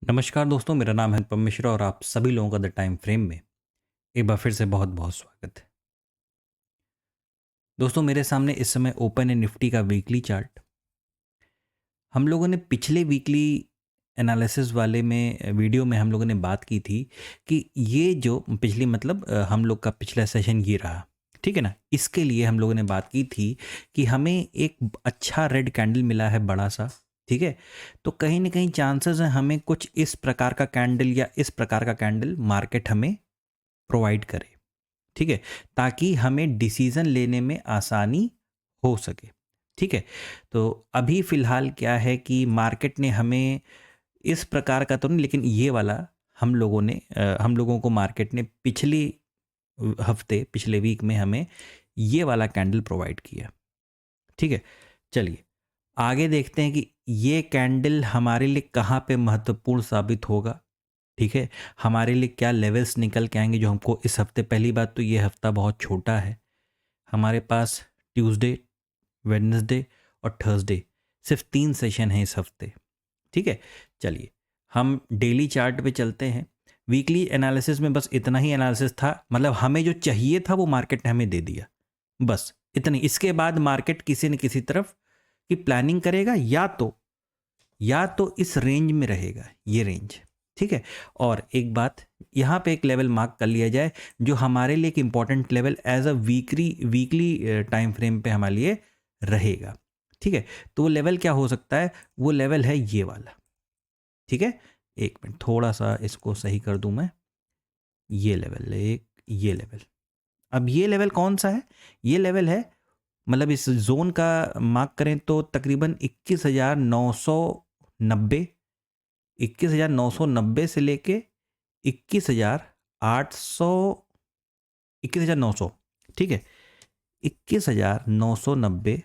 नमस्कार दोस्तों, मेरा नाम है अनुपम मिश्रा और आप सभी लोगों का द टाइम फ्रेम में एक बार फिर से बहुत बहुत स्वागत है। दोस्तों, मेरे सामने इस समय ओपन है निफ्टी का वीकली चार्ट। हम लोगों ने पिछले वीकली एनालिसिस वाले में वीडियो में हम लोगों ने बात की थी कि ये जो पिछली मतलब हम लोग का पिछला सेशन ये रहा, ठीक है ना। इसके लिए हम लोगों ने बात की थी कि हमें एक अच्छा रेड कैंडल मिला है बड़ा सा, ठीक है। तो कहीं ना कहीं चांसेस हैं हमें कुछ इस प्रकार का कैंडल या इस प्रकार का कैंडल मार्केट हमें प्रोवाइड करे, ठीक है, ताकि हमें डिसीजन लेने में आसानी हो सके, ठीक है। तो अभी फ़िलहाल क्या है कि मार्केट ने हमें इस प्रकार का तो नहीं, लेकिन ये वाला हम लोगों को मार्केट ने पिछली हफ्ते पिछले वीक में हमें ये वाला कैंडल प्रोवाइड किया, ठीक है। चलिए आगे देखते हैं कि ये कैंडल हमारे लिए कहाँ पे महत्वपूर्ण साबित होगा, ठीक है। हमारे लिए क्या लेवल्स निकल के आएंगे जो हमको इस हफ्ते, पहली बात तो ये हफ्ता बहुत छोटा है, हमारे पास ट्यूसडे, वेडनेसडे और थर्सडे सिर्फ 3 सेशन हैं इस हफ्ते, ठीक है। चलिए हम डेली चार्ट पे चलते हैं। वीकली एनालिसिस में बस इतना ही एनालिसिस था, मतलब हमें जो चाहिए था वो मार्केट ने हमें दे दिया, बस इतनी। इसके बाद मार्केट किसी न किसी तरफ की प्लानिंग करेगा, या तो इस रेंज में रहेगा, ये रेंज, ठीक है। और एक बात यहाँ पे एक लेवल मार्क कर लिया जाए जो हमारे लिए एक important level as a weekly time frame पे हमारे लिए रहेगा, ठीक है। तो वो लेवल क्या हो सकता है? वो लेवल है ये वाला, ठीक है। एक मिनट, थोड़ा सा इसको सही कर दूं मैं। ये लेवल, एक ये लेवल, अब ये लेवल कौन सा है? ये लेवल है, मतलब इस जोन का मार्क करें तो तकरीबन 21,990, 21,990 से लेके 21,800, 21,900, ठीक है। 21,990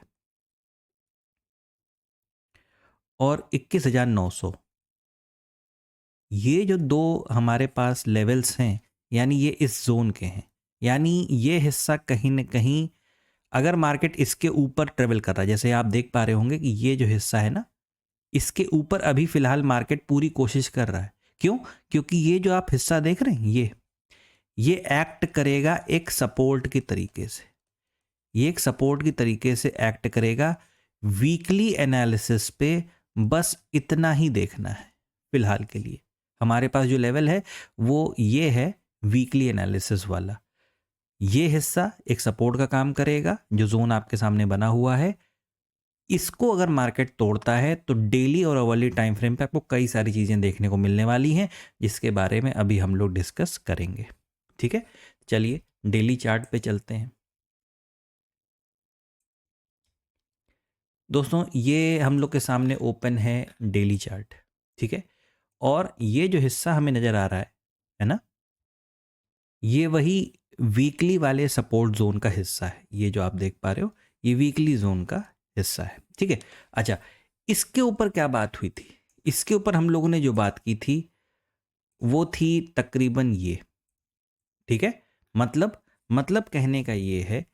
और 21,900, ये जो दो हमारे पास लेवल्स हैं, यानी ये इस जोन के हैं। यानी ये हिस्सा कहीं ना कहीं, अगर मार्केट इसके ऊपर ट्रेवल कर रहा है, जैसे आप देख पा रहे होंगे कि ये जो हिस्सा है ना, इसके ऊपर अभी फिलहाल मार्केट पूरी कोशिश कर रहा है। क्यों? क्योंकि ये जो आप हिस्सा देख रहे हैं, ये एक्ट करेगा एक सपोर्ट की तरीके से, ये एक सपोर्ट की तरीके से एक्ट करेगा। वीकली एनालिसिस पे बस इतना ही देखना है फिलहाल के लिए। हमारे पास जो लेवल है वो ये है वीकली एनालिसिस वाला। ये हिस्सा एक सपोर्ट का काम करेगा, जो जोन आपके सामने बना हुआ है। इसको अगर मार्केट तोड़ता है तो डेली और अवर्ली टाइम फ्रेम पे आपको कई सारी चीज़ें देखने को मिलने वाली हैं, जिसके बारे में अभी हम लोग डिस्कस करेंगे, ठीक है। चलिए डेली चार्ट पे चलते हैं। दोस्तों ये हम लोग के सामने ओपन है डेली चार्ट, ठीक है। और ये जो हिस्सा हमें नज़र आ रहा है ना, ये वही वीकली वाले सपोर्ट जोन का हिस्सा है। ये जो आप देख पा रहे हो, ये वीकली जोन का हिस्सा है, ठीक है। अच्छा, इसके ऊपर क्या बात हुई थी? इसके ऊपर हम लोगों ने जो बात की थी वो थी तकरीबन ये, ठीक है। मतलब कहने का ये है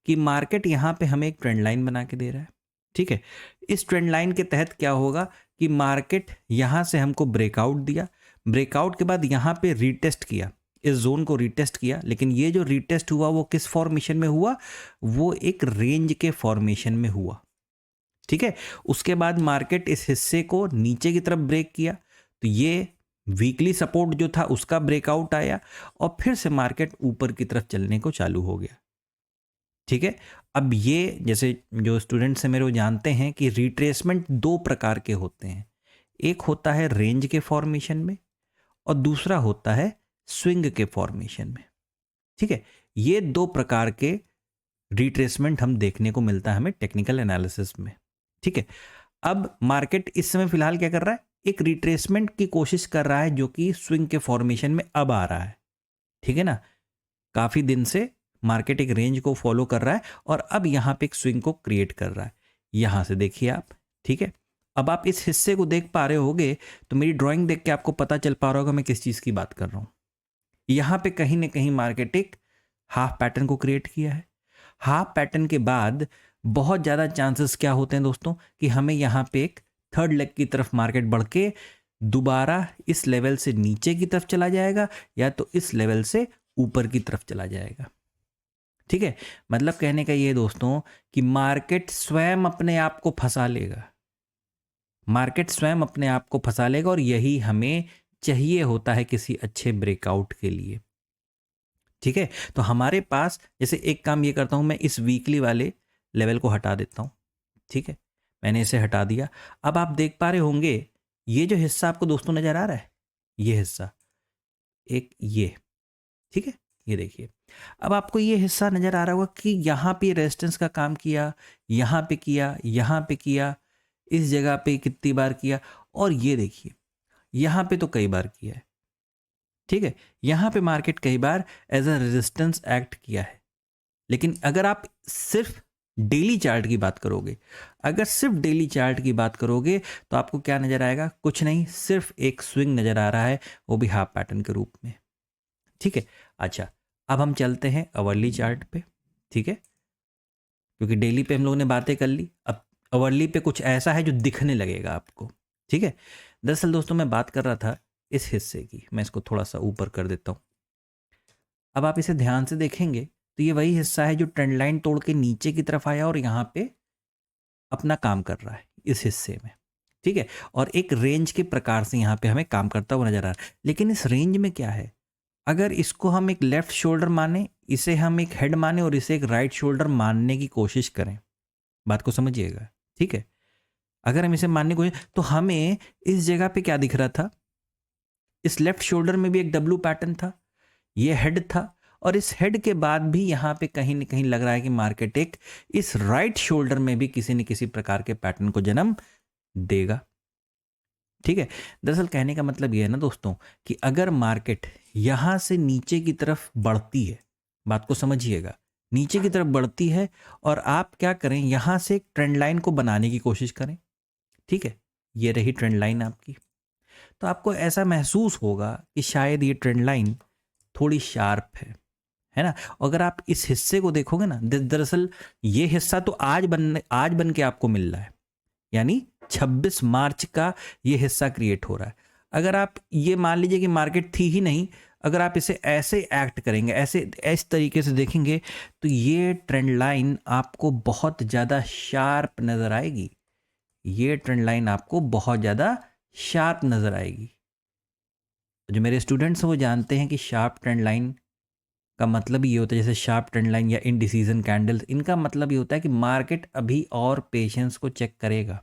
कि मार्केट यहाँ पे हमें एक ट्रेंड लाइन बना के दे रहा है, ठीक है। इस ट्रेंड लाइन के तहत क्या होगा कि मार्केट यहाँ से हमको ब्रेकआउट दिया, ब्रेकआउट के बाद यहाँ पे रीटेस्ट किया, इस जोन को रीटेस्ट किया। लेकिन ये जो रीटेस्ट हुआ वो किस फॉर्मेशन में हुआ? वो एक रेंज के फॉर्मेशन में हुआ, ठीक है। उसके बाद मार्केट इस हिस्से को नीचे की तरफ ब्रेक किया, तो ये वीकली सपोर्ट जो था उसका ब्रेकआउट आया और फिर से मार्केट ऊपर की तरफ चलने को चालू हो गया, ठीक है। अब ये जैसे जो स्टूडेंट्स हैं मेरे वो जानते हैं कि रिट्रेसमेंट दो प्रकार के होते हैं। एक होता है रेंज के फॉर्मेशन में और दूसरा होता है स्विंग के फॉर्मेशन में, ठीक है। ये दो प्रकार के रिट्रेसमेंट हम देखने को मिलता है हमें टेक्निकल एनालिसिस में, ठीक है। अब मार्केट इस समय फिलहाल क्या कर रहा है? एक रिट्रेसमेंट की कोशिश कर रहा है, जो कि स्विंग के फॉर्मेशन में अब आ रहा है, ठीक है ना। काफी दिन से मार्केट एक रेंज को फॉलो कर रहा है और अब यहां पे एक स्विंग को क्रिएट कर रहा है। यहां से देखिए आप, ठीक है। अब आप इस हिस्से को देख पा रहे होगे तो मेरी ड्राइंग देख के आपको पता चल पा रहा होगा मैं किस चीज की बात कर रहा हूं। यहां पे कहीं ना कहीं मार्केट एक हाफ पैटर्न को क्रिएट किया है। हाफ पैटर्न के बाद बहुत ज़्यादा चांसेस क्या होते हैं दोस्तों कि हमें यहाँ पे एक थर्ड लेग की तरफ मार्केट बढ़ के दोबारा इस लेवल से नीचे की तरफ चला जाएगा या तो इस लेवल से ऊपर की तरफ चला जाएगा। ठीक है, मतलब कहने का ये दोस्तों कि मार्केट स्वयं अपने आप को फंसा लेगा, मार्केट स्वयं अपने आप को फंसा लेगा, और यही हमें चाहिए होता है किसी अच्छे ब्रेकआउट के लिए। ठीक है, तो हमारे पास जैसे एक काम ये करता हूं, मैं इस वीकली वाले लेवल को हटा देता हूं। ठीक है, मैंने इसे हटा दिया। अब आप देख पा रहे होंगे ये जो हिस्सा आपको दोस्तों नजर आ रहा है, ये हिस्सा एक ये, ठीक है, ये देखिए। अब आपको ये हिस्सा नजर आ रहा होगा कि यहाँ पे रेजिस्टेंस का काम किया, यहाँ पे किया, यहाँ पे किया, इस जगह पे कितनी बार किया, और ये देखिए यहाँ पे तो कई बार किया है। ठीक है, यहाँ पे मार्केट कई बार एज अ रेजिस्टेंस एक्ट किया है। लेकिन अगर आप सिर्फ डेली चार्ट की बात करोगे, अगर सिर्फ डेली चार्ट की बात करोगे तो आपको क्या नजर आएगा? कुछ नहीं, सिर्फ एक स्विंग नजर आ रहा है, वो भी हाफ पैटर्न के रूप में। ठीक है, अच्छा अब हम चलते हैं अवर्ली चार्ट पे। ठीक है, क्योंकि डेली पे हम लोगों ने बातें कर ली, अब अवर्ली पे कुछ ऐसा है जो दिखने लगेगा आपको। ठीक है, दरअसल दोस्तों मैं बात कर रहा था इस हिस्से की, मैं इसको थोड़ा सा ऊपर कर देता हूं। अब आप इसे ध्यान से देखेंगे तो ये वही हिस्सा है जो ट्रेंड लाइन तोड़ के नीचे की तरफ आया और यहां पे अपना काम कर रहा है इस हिस्से में। ठीक है, और एक रेंज के प्रकार से यहां पे हमें काम करता हुआ नजर आ रहा है। लेकिन इस रेंज में क्या है, अगर इसको हम एक लेफ्ट शोल्डर माने, इसे हम एक हेड माने और इसे एक राइट शोल्डर मानने की कोशिश करें, बात को समझिएगा। ठीक है, अगर हम इसे मानने को, तो हमें इस जगह पे क्या दिख रहा था, इस लेफ्ट शोल्डर में भी एक डब्ल्यू पैटर्न था, ये हेड था, और इस हेड के बाद भी यहां पे कहीं ना कहीं लग रहा है कि मार्केट एक इस राइट शोल्डर में भी किसी न किसी प्रकार के पैटर्न को जन्म देगा। ठीक है, दरअसल कहने का मतलब यह है ना दोस्तों कि अगर मार्केट यहां से नीचे की तरफ बढ़ती है, बात को समझिएगा, नीचे की तरफ बढ़ती है और आप क्या करें, यहां से एक ट्रेंड लाइन को बनाने की कोशिश करें। ठीक है, ये रही ट्रेंड लाइन आपकी, तो आपको ऐसा महसूस होगा कि शायद ये ट्रेंड लाइन थोड़ी शार्प है ना। अगर आप इस हिस्से को देखोगे ना, दरअसल ये हिस्सा तो आज बन के आपको मिल रहा है, यानी 26 मार्च का ये हिस्सा क्रिएट हो रहा है। अगर आप ये मान लीजिए कि मार्केट थी ही नहीं, अगर आप इसे ऐसे एक्ट करेंगे, ऐसे इस तरीके से देखेंगे, तो ये ट्रेंड लाइन आपको बहुत ज़्यादा शार्प नज़र आएगी, ये ट्रेंड लाइन आपको बहुत ज़्यादा शार्प नज़र आएगी। जो मेरे स्टूडेंट्स हैं वो जानते हैं कि शार्प ट्रेंड लाइन का मतलब ये होता है, जैसे शार्प ट्रेंड लाइन या इनडिसीजन कैंडल्स, इनका मतलब ये होता है कि मार्केट अभी और पेशेंस को चेक करेगा।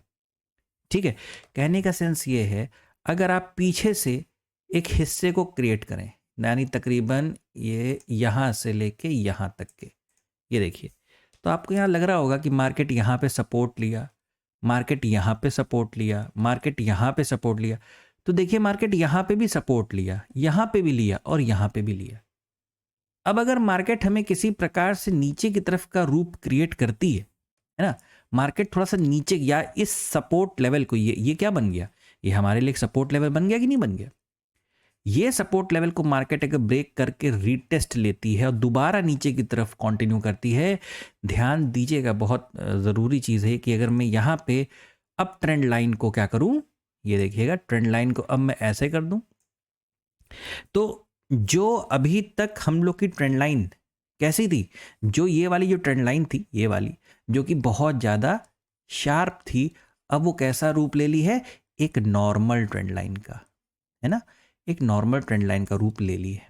ठीक है, कहने का सेंस ये है, अगर आप पीछे से एक हिस्से को क्रिएट करें, यानी तकरीबन ये यहाँ से लेके यहाँ तक के, ये देखिए, तो आपको यहाँ लग रहा होगा कि मार्केट यहाँ पे सपोर्ट लिया, मार्केट यहाँ पे सपोर्ट लिया, मार्केट यहाँ पे सपोर्ट लिया, तो देखिए मार्केट यहाँ पे भी सपोर्ट लिया, यहाँ पे भी लिया और यहाँ पे भी लिया। अब अगर मार्केट हमें किसी प्रकार से नीचे की तरफ का रूप क्रिएट करती है ना, मार्केट थोड़ा सा नीचे या इस सपोर्ट लेवल को, ये क्या बन गया, ये हमारे लिए एक सपोर्ट लेवल बन गया कि नहीं बन गया। ये सपोर्ट लेवल को मार्केट अगर ब्रेक करके रीटेस्ट लेती है और दोबारा नीचे की तरफ कंटिन्यू करती है, ध्यान दीजिएगा, बहुत ज़रूरी चीज़ है कि अगर मैं यहाँ पे अब ट्रेंड लाइन को क्या करूँ, ये देखिएगा, ट्रेंड लाइन को अब मैं ऐसे कर दूँ, तो जो अभी तक हम लोग की ट्रेंड लाइन कैसी थी, जो ये वाली जो ट्रेंड लाइन थी, ये वाली जो कि बहुत ज़्यादा शार्प थी, अब वो कैसा रूप ले ली है, एक नॉर्मल ट्रेंड लाइन का, है ना, एक नॉर्मल ट्रेंड लाइन का रूप ले ली है।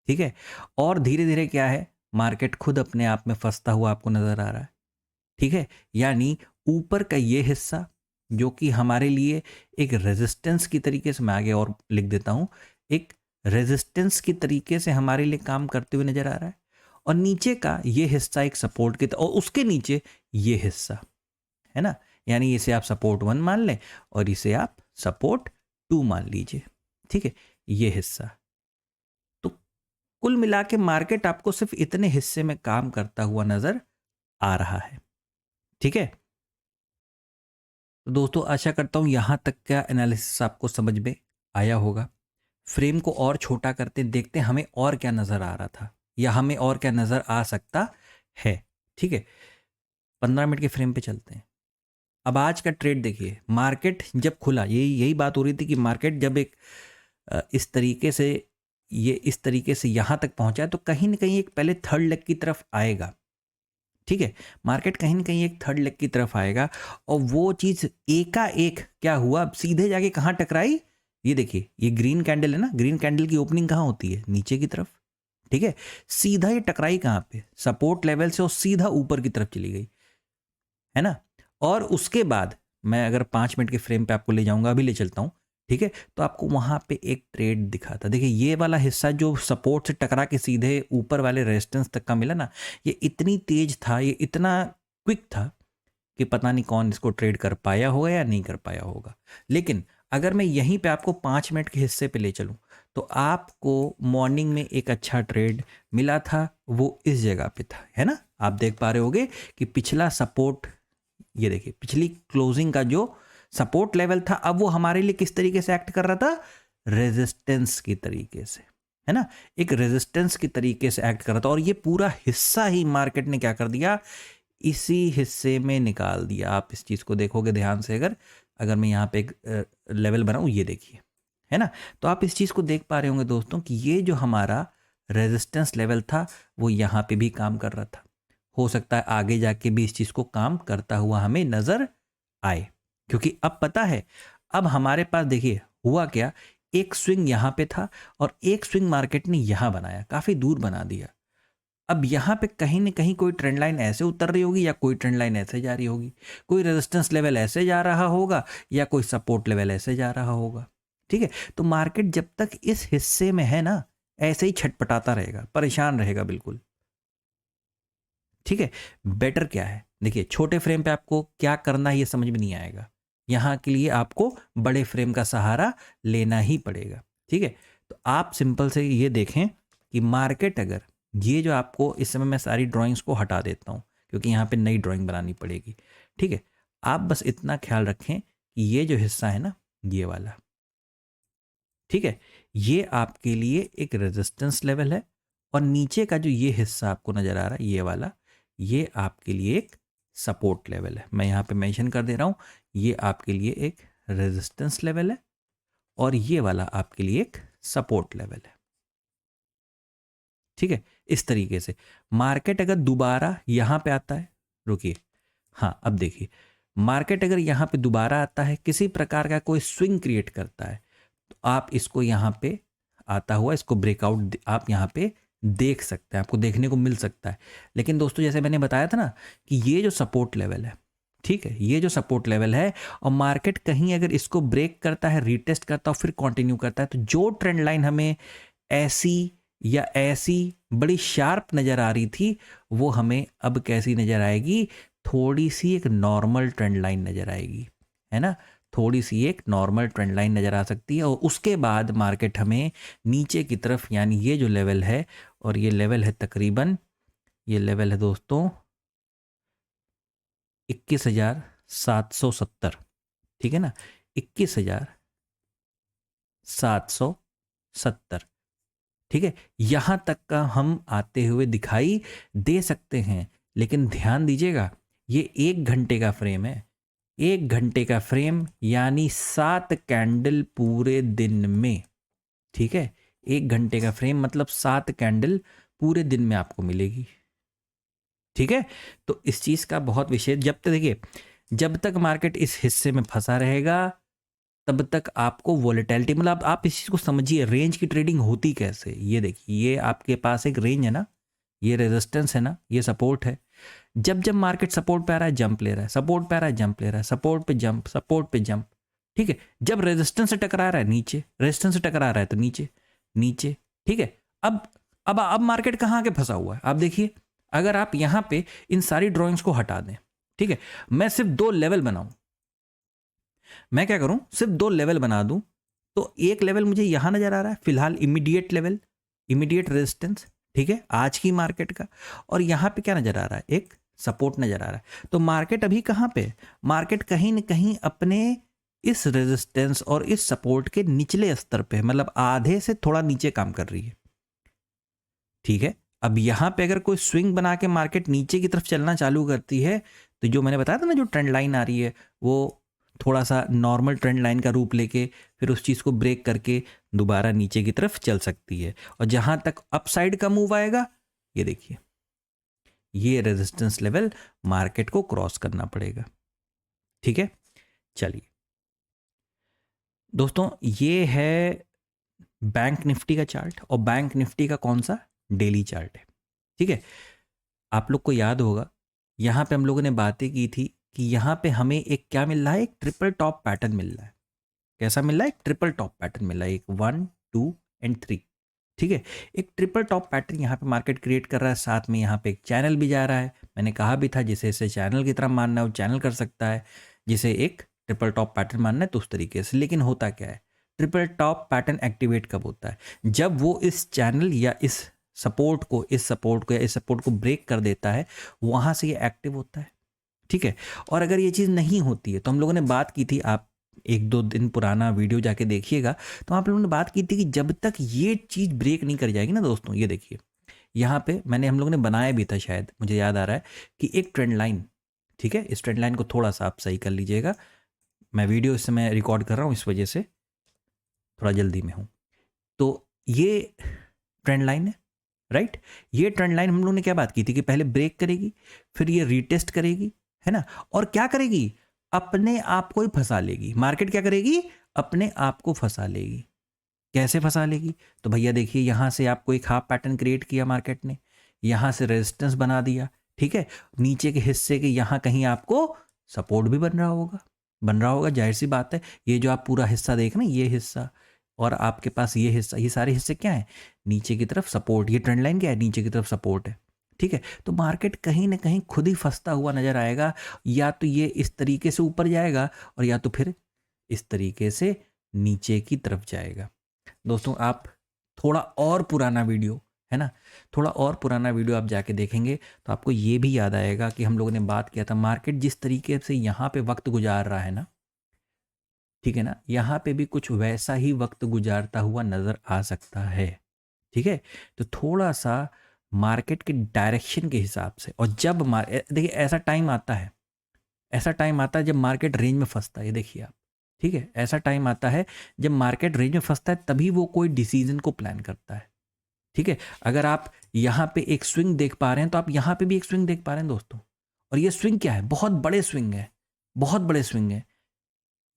ठीक है, और धीरे धीरे क्या है, मार्केट खुद अपने आप में फंसता हुआ आपको नजर आ रहा है। ठीक है, यानी ऊपर का ये हिस्सा जो कि हमारे लिए एक रेजिस्टेंस की तरीके से, मैं आगे और लिख देता हूं, एक रेजिस्टेंस की तरीके से हमारे लिए काम करते हुए नजर आ रहा है, और नीचे का ये हिस्सा एक सपोर्ट की, और उसके नीचे ये हिस्सा, है ना, यानी इसे आप सपोर्ट 1 मान लें और इसे आप सपोर्ट 2 मान लीजिए। ठीक है, ये हिस्सा, तो कुल मिला के मार्केट आपको सिर्फ इतने हिस्से में काम करता हुआ नजर आ रहा है। ठीक है, तो दोस्तों आशा करता हूं यहां तक का एनालिसिस आपको समझ में आया होगा। फ्रेम को और छोटा करते देखते हैं हमें और क्या नजर आ रहा था या हमें और क्या नजर आ सकता है। ठीक है, 15 मिनट के फ्रेम पे चलते हैं। अब आज का ट्रेड देखिए, मार्केट जब खुला, यही बात हो रही थी कि मार्केट जब एक इस तरीके से यहाँ तक पहुंचा है तो कहीं ना कहीं एक पहले थर्ड लेग की तरफ आएगा। ठीक है, मार्केट कहीं ना कहीं एक थर्ड लेग की तरफ आएगा और वो चीज़ एकाएक क्या हुआ, सीधे जाके कहाँ टकराई, ये देखिए, ये ग्रीन कैंडल है ना, ग्रीन कैंडल की ओपनिंग कहाँ होती है, नीचे की तरफ। ठीक है, सीधा ये टकराई कहाँ पे, सपोर्ट लेवल से और सीधा ऊपर की तरफ चली गई, है ना। और उसके बाद मैं अगर 5 मिनट के फ्रेम पे आपको ले जाऊंगा, अभी ले चलता हूँ। ठीक है, तो आपको वहां पे एक ट्रेड दिखा था, देखिए ये वाला हिस्सा जो सपोर्ट से टकरा के सीधे ऊपर वाले रेजिस्टेंस तक का मिला ना, ये इतनी तेज था, ये इतना क्विक था कि पता नहीं कौन इसको ट्रेड कर पाया होगा या नहीं कर पाया होगा। लेकिन अगर मैं यहीं पे आपको 5 मिनट के हिस्से पे ले चलूं तो आपको मॉर्निंग में एक अच्छा ट्रेड मिला था, वो इस जगह पे था, है ना। आप देख पा रहे होगे कि पिछला सपोर्ट, ये देखिए पिछली क्लोजिंग का जो सपोर्ट लेवल था, अब वो हमारे लिए किस तरीके से एक्ट कर रहा था, रेजिस्टेंस की तरीके से, है ना, एक रेजिस्टेंस की तरीके से एक्ट कर रहा था। और ये पूरा हिस्सा ही मार्केट ने क्या कर दिया, इसी हिस्से में निकाल दिया। आप इस चीज़ को देखोगे ध्यान से, अगर मैं यहाँ पे एक लेवल बनाऊँ, ये देखिए, है ना, तो आप इस चीज़ को देख पा रहे होंगे दोस्तों कि ये जो हमारा रेजिस्टेंस लेवल था वो यहाँ पे भी काम कर रहा था। हो सकता है आगे जाके भी इस चीज़ को काम करता हुआ हमें नज़र आए, क्योंकि अब पता है, अब हमारे पास देखिए हुआ क्या, एक स्विंग यहाँ पे था और एक स्विंग मार्केट ने यहाँ बनाया, काफ़ी दूर बना दिया। अब यहाँ पे कहीं ना कहीं कोई ट्रेंड लाइन ऐसे उतर रही होगी या कोई ट्रेंड लाइन ऐसे जा रही होगी, कोई रेजिस्टेंस लेवल ऐसे जा रहा होगा या कोई सपोर्ट लेवल ऐसे जा रहा होगा। ठीक है, तो मार्केट जब तक इस हिस्से में है ना, ऐसे ही छटपटाता रहेगा, परेशान रहेगा बिल्कुल। ठीक है, बेटर क्या है, देखिए छोटे फ्रेम पे आपको क्या करना है ये समझ में नहीं आएगा, यहाँ के लिए आपको बड़े फ्रेम का सहारा लेना ही पड़ेगा। ठीक है, तो आप सिंपल से ये देखें कि मार्केट अगर, ये जो आपको इस समय मैं सारी ड्राइंग्स को हटा देता हूँ क्योंकि यहाँ पे नई ड्राइंग बनानी पड़ेगी। ठीक है, आप बस इतना ख्याल रखें कि ये जो हिस्सा है ना, ये वाला, ठीक है, ये आपके लिए एक रेजिस्टेंस लेवल है और नीचे का जो ये हिस्सा आपको नज़र आ रहा है, ये वाला, ये आपके लिए एक सपोर्ट लेवल है। मैं यहाँ पे मेंशन कर दे रहा हूँ, ये आपके लिए एक रेजिस्टेंस लेवल है और ये वाला आपके लिए एक सपोर्ट लेवल है। ठीक है, इस तरीके से मार्केट अगर दोबारा यहाँ पे आता है, रुकिए, हाँ अब देखिए, मार्केट अगर यहाँ पे दोबारा आता है, किसी प्रकार का कोई स्विंग क्रिएट करता है, तो आप इसको यहाँ पे आता हुआ, इसको ब्रेकआउट आप यहाँ पे देख सकते हैं, आपको देखने को मिल सकता है। लेकिन दोस्तों जैसे मैंने बताया था ना कि ये जो सपोर्ट लेवल है, ठीक है, ये जो सपोर्ट लेवल है और मार्केट कहीं अगर इसको ब्रेक करता है, रीटेस्ट करता है, फिर कंटिन्यू करता है, तो जो ट्रेंड लाइन हमें ऐसी या ऐसी बड़ी शार्प नज़र आ रही थी, वो हमें अब कैसी नज़र आएगी, थोड़ी सी एक नॉर्मल ट्रेंड लाइन नज़र आएगी, है ना, थोड़ी सी एक नॉर्मल ट्रेंड लाइन नज़र आ सकती है। और उसके बाद मार्केट हमें नीचे की तरफ, यानी ये जो लेवल है, और ये लेवल है तकरीबन, ये लेवल है दोस्तों 21,770, ठीक है ना, 21,770, ठीक है, यहां तक का हम आते हुए दिखाई दे सकते हैं। लेकिन ध्यान दीजिएगा, ये 1 घंटे का फ्रेम है, 1 घंटे का फ्रेम यानी 7 कैंडल पूरे दिन में। ठीक है, 1 घंटे का फ्रेम मतलब 7 कैंडल पूरे दिन में आपको मिलेगी। ठीक है, तो इस चीज का बहुत विशेष, जब तक देखिए, जब तक मार्केट इस हिस्से में फंसा रहेगा तब तक आपको वोलेटिलिटी, मतलब आप इस चीज को समझिए, रेंज की ट्रेडिंग होती कैसे। ये देखिए, ये आपके पास एक रेंज है ना, ये रेजिस्टेंस है ना, ये सपोर्ट है। जब जब मार्केट सपोर्ट पे आ रहा है जंप ले रहा है, सपोर्ट पे आ रहा है जंप ले रहा है, सपोर्ट पे जंप, सपोर्ट पे जंप। ठीक है, जब रेजिस्टेंस से टकरा रहा है नीचे, रेजिस्टेंस से टकरा रहा है तो नीचे नीचे। ठीक है, अब मार्केट कहाँ आके फंसा हुआ है, आप देखिए, अगर आप यहाँ पे इन सारी ड्रॉइंग्स को हटा दें, ठीक है, मैं सिर्फ 2 लेवल बनाऊं, मैं क्या करूं, सिर्फ 2 लेवल बना दूं, तो एक लेवल मुझे यहां नजर आ रहा है फिलहाल, इमीडिएट लेवल, इमीडिएट रेजिस्टेंस, ठीक है, आज की मार्केट का। और यहां पे क्या नजर आ रहा है, एक सपोर्ट नजर आ रहा है। तो मार्केट अभी कहां पे, मार्केट कहीं ना कहीं अपने इस रेजिस्टेंस और इस सपोर्ट के निचले स्तर पे, मतलब आधे से थोड़ा नीचे काम कर रही है। ठीक है, अब यहां पे अगर कोई स्विंग बना के मार्केट नीचे की तरफ चलना चालू करती है, तो जो मैंने बताया था ना, जो ट्रेंड लाइन आ रही है वो थोड़ा सा नॉर्मल ट्रेंड लाइन का रूप लेके फिर उस चीज़ को ब्रेक करके दोबारा नीचे की तरफ चल सकती है। और जहाँ तक अपसाइड का मूव आएगा, ये देखिए, ये रेजिस्टेंस लेवल मार्केट को क्रॉस करना पड़ेगा। ठीक है, चलिए दोस्तों, ये है बैंक निफ्टी का चार्ट, और बैंक निफ्टी का कौन सा, डेली चार्ट है। ठीक है, आप लोग को याद होगा यहाँ पे हम लोगों ने बातें की थी कि यहाँ पे हमें एक क्या मिल रहा है, एक ट्रिपल टॉप पैटर्न मिल रहा है। कैसा मिल रहा है, एक ट्रिपल टॉप पैटर्न मिल रहा है, एक 1 2 एंड 3। ठीक है, एक ट्रिपल टॉप पैटर्न यहाँ पे मार्केट क्रिएट कर रहा है, साथ में यहाँ पे एक चैनल भी जा रहा है। मैंने कहा भी था जिसे इसे चैनल की तरह मानना है वो चैनल कर सकता है, जिसे एक ट्रिपल टॉप पैटर्न मानना है तो उस तरीके से। लेकिन होता क्या है, ट्रिपल टॉप पैटर्न एक्टिवेट कब होता है, जब वो इस चैनल या इस सपोर्ट को या इस सपोर्ट को ब्रेक कर देता है, वहाँ से ये एक्टिव होता है। ठीक है, और अगर ये चीज़ नहीं होती है तो हम लोगों ने बात की थी, आप 1-2 दिन पुराना वीडियो जाके देखिएगा, तो आप लोगों ने बात की थी कि जब तक ये चीज़ ब्रेक नहीं कर जाएगी ना दोस्तों, ये देखिए यहाँ पे हम लोगों ने बनाया भी था, शायद मुझे याद आ रहा है कि एक ट्रेंड लाइन। ठीक है, इस ट्रेंड लाइन को थोड़ा सा आप सही कर लीजिएगा, मैं वीडियो इस समय रिकॉर्ड कर रहा हूँ, इस वजह से थोड़ा जल्दी में हूँ। तो ये ट्रेंड लाइन है, राइट। ये ट्रेंड लाइन हम लोगों ने क्या बात की थी कि पहले ब्रेक करेगी, फिर ये रीटेस्ट करेगी, है ना, और क्या करेगी, अपने आप को ही फंसा लेगी। मार्केट क्या करेगी, अपने आप को फंसा लेगी। कैसे फंसा लेगी, तो भैया देखिए, यहां से आपको एक हाफ पैटर्न क्रिएट किया मार्केट ने, यहां से रेजिस्टेंस बना दिया। ठीक है, नीचे के हिस्से के यहां कहीं आपको सपोर्ट भी बन रहा होगा, जाहिर सी बात है। ये जो आप पूरा हिस्सा देख रहे हैं, ये हिस्सा और आपके पास ये हिस्सा, ये सारे हिस्से क्या है, नीचे की तरफ सपोर्ट। ये ट्रेंड लाइन क्या है, नीचे की तरफ सपोर्ट है। ठीक है, तो मार्केट कहीं ना कहीं खुद ही फंसता हुआ नजर आएगा, या तो ये इस तरीके से ऊपर जाएगा और या तो फिर इस तरीके से नीचे की तरफ जाएगा। दोस्तों, आप थोड़ा और पुराना वीडियो, है ना, थोड़ा और पुराना वीडियो आप जाके देखेंगे तो आपको ये भी याद आएगा कि हम लोगों ने बात किया था, मार्केट जिस तरीके से यहाँ पे वक्त गुजार रहा है ना, ठीक है ना, यहाँ पे भी कुछ वैसा ही वक्त गुजारता हुआ नजर आ सकता है। ठीक है, तो थोड़ा सा मार्केट के डायरेक्शन के हिसाब से, और जब देखिए ऐसा टाइम आता है, जब मार्केट रेंज में फंसता है, ये देखिए आप। ठीक है, ऐसा टाइम आता है जब मार्केट रेंज में फंसता है, तभी वो कोई डिसीजन को प्लान करता है। ठीक है, अगर आप यहाँ पे एक स्विंग देख पा रहे हैं तो आप यहाँ पे भी एक स्विंग देख पा रहे हैं दोस्तों, और ये स्विंग क्या है, बहुत बड़े स्विंग है, बहुत बड़े स्विंग है।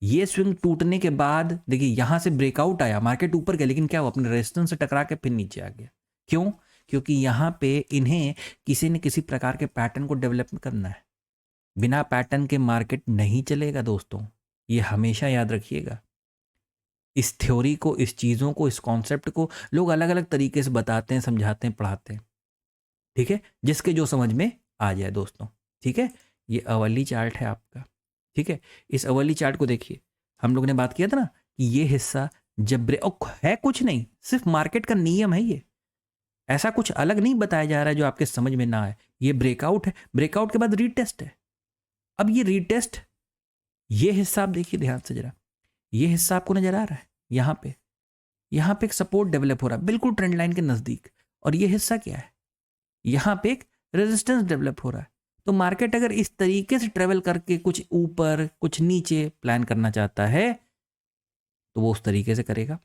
ये स्विंग टूटने के बाद देखिए यहाँ से ब्रेकआउट आया, मार्केट ऊपर गया, लेकिन क्या हुआ, अपने रेजिस्टेंस से टकरा के फिर नीचे आ गया। क्यों, क्योंकि यहाँ पे इन्हें किसी न किसी प्रकार के पैटर्न को डेवलप करना है। बिना पैटर्न के मार्केट नहीं चलेगा दोस्तों, ये हमेशा याद रखिएगा। इस थ्योरी को, इस चीज़ों को, इस कॉन्सेप्ट को लोग अलग अलग तरीके से बताते हैं, समझाते हैं, पढ़ाते हैं। ठीक है, जिसके जो समझ में आ जाए दोस्तों। ठीक है, ये अवली चार्ट है आपका। ठीक है, इस अवली चार्ट को देखिए, हम लोगों ने बात किया था ना कि ये हिस्सा जब है कुछ नहीं, सिर्फ मार्केट का नियम है ये, ऐसा कुछ अलग नहीं बताया जा रहा है जो आपके समझ में ना आए। ये ब्रेकआउट है, ब्रेकआउट के बाद रीटेस्ट है। अब ये रीटेस्ट, ये हिस्सा आप देखिए ध्यान से जरा, ये हिस्सा आपको नजर आ रहा है, यहाँ पे एक सपोर्ट डेवलप हो रहा है बिल्कुल ट्रेंड लाइन के नजदीक, और ये हिस्सा क्या है, यहाँ पे एक रेजिस्टेंस डेवलप हो रहा है। तो मार्केट अगर इस तरीके से ट्रेवल करके कुछ ऊपर कुछ नीचे प्लान करना चाहता है तो वो उस तरीके से करेगा।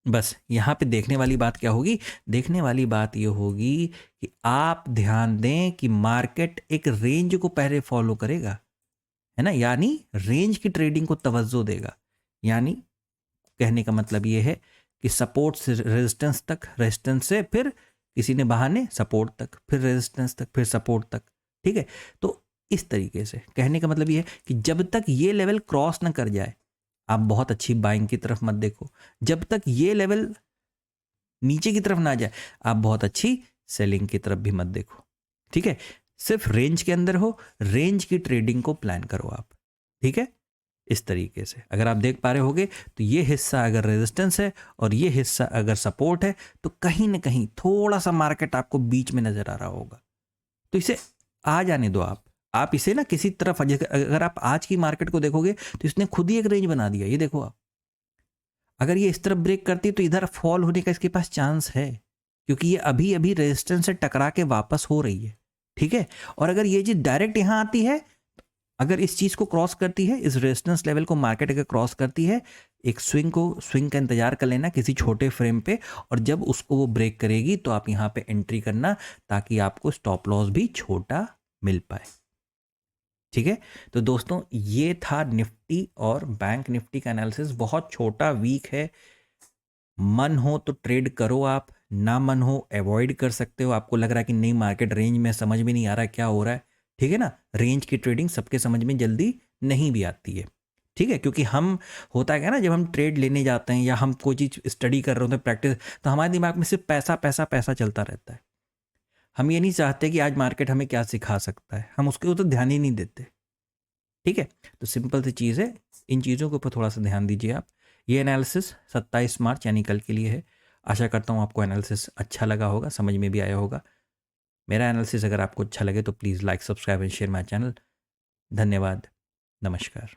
बस यहाँ पे देखने वाली बात क्या होगी, देखने वाली बात ये होगी कि आप ध्यान दें कि मार्केट एक रेंज को पहले फॉलो करेगा, है ना, यानी रेंज की ट्रेडिंग को तवज्जो देगा। यानी कहने का मतलब ये है कि सपोर्ट से रेजिस्टेंस तक, रेजिस्टेंस से फिर किसी ने बहाने सपोर्ट तक, फिर रेजिस्टेंस तक, फिर सपोर्ट तक। ठीक है, तो इस तरीके से कहने का मतलब ये है कि जब तक ये लेवल क्रॉस ना कर जाए, आप बहुत अच्छी बाइंग की तरफ मत देखो। जब तक ये लेवल नीचे की तरफ ना जाए, आप बहुत अच्छी सेलिंग की तरफ भी मत देखो। ठीक है, सिर्फ रेंज के अंदर हो, रेंज की ट्रेडिंग को प्लान करो आप। ठीक है, इस तरीके से अगर आप देख पा रहे होगे तो ये हिस्सा अगर रेजिस्टेंस है और ये हिस्सा अगर सपोर्ट है, तो कहीं ना कहीं थोड़ा सा मार्केट आपको बीच में नजर आ रहा होगा। तो इसे आ जाने दो आप इसे ना किसी तरफ, अगर आप आज की मार्केट को देखोगे तो इसने खुद ही एक रेंज बना दिया। ये देखो आप, अगर ये इस तरफ ब्रेक करती तो इधर फॉल होने का इसके पास चांस है, क्योंकि ये अभी अभी रेजिस्टेंस से टकरा के वापस हो रही है। ठीक है। और अगर ये चीज़ डायरेक्ट यहाँ आती है, अगर इस चीज़ को क्रॉस करती है, इस रेजिस्टेंस लेवल को मार्केट अगर क्रॉस करती है, एक स्विंग का इंतजार कर लेना किसी छोटे फ्रेम पे, और जब उसको वो ब्रेक करेगी तो आप यहाँ पे एंट्री करना, ताकि आपको स्टॉप लॉस भी छोटा मिल पाए। ठीक है। तो दोस्तों ये था निफ्टी और बैंक निफ्टी का एनालिसिस। बहुत छोटा वीक है, मन हो तो ट्रेड करो आप, ना मन हो अवॉइड कर सकते हो। आपको लग रहा है कि नहीं मार्केट रेंज में समझ में नहीं आ रहा क्या हो रहा है, ठीक है ना। रेंज की ट्रेडिंग सबके समझ में जल्दी नहीं भी आती है, ठीक है। क्योंकि हम होता है क्या ना, जब हम ट्रेड लेने जाते हैं या हम कोई चीज़ स्टडी कर रहे होते हैं, प्रैक्टिस, तो हमारे दिमाग में सिर्फ पैसा पैसा पैसा चलता रहता है। हम ये नहीं चाहते कि आज मार्केट हमें क्या सिखा सकता है, हम उसके ऊपर ध्यान ही नहीं देते, ठीक है। तो सिंपल सी चीज़ है, इन चीज़ों के ऊपर थोड़ा सा ध्यान दीजिए आप। ये एनालिसिस 27 मार्च यानी कल के लिए है। आशा करता हूँ आपको एनालिसिस अच्छा लगा होगा, समझ में भी आया होगा। मेरा एनालिसिस अगर आपको अच्छा लगे तो please like, subscribe and share my channel. धन्यवाद, नमस्कार।